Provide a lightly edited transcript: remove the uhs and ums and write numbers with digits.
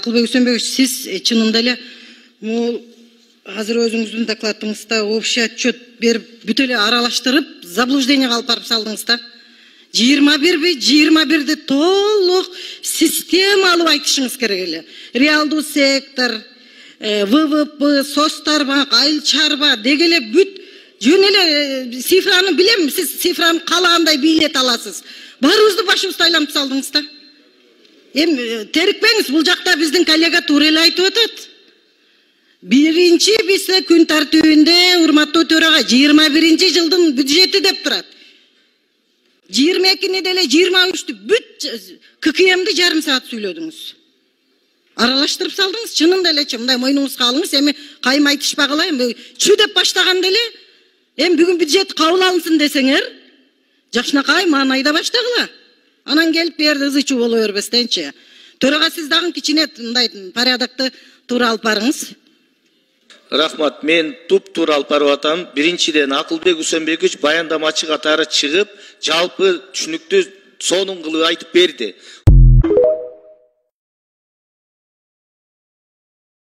Акылбек Үсөнбекович, сиз чынында эле азыр өзүңүздүн докладыңызда общий отчет берип, бүт эле аралаштырып, заблужденияга алып барып салдыңыз да. 21 21-ди толук системалуу айтышыңыз керек эле. Реалдуу сектор, ВВП, состарбак, айыл чарба деги эле бүт жөн эле цифраны билем, сиз цифраны каалагандай бийлете аласыз. Баарыбызды башыбызды айлантып салдыңыз да. Терикпеңиз, бул жакта биздин коллега туура эле айтып атат. Биринчи бизде күн тартибинде урматтуу төрага 21-жылдын бюджети деп турат. 22-ни деле 23-тү бүт ККМди жарым саат сүйлөдүңүз. Аралаштырып салдыңыз, чынында эле мындай мойнуңузга алыңыз, эми кайым айтышпагыла, эми чү деп баштаганда эле, эми бүгүн бюджет кабыл алынсын десеңер, жакшынакай маанайда баштагыла. Анан келип берди ызычуу боло бербестенчи. Төрага сиз дагы кичине мындай порядокты туура алып барыңыз. Рахмат, мен туп-туура алып барып атам. Биринчиден Акылбек Үсөнбекович баяндамачы катары чыгып, жалпы түшүнүктүү сонун кылып айтып берди.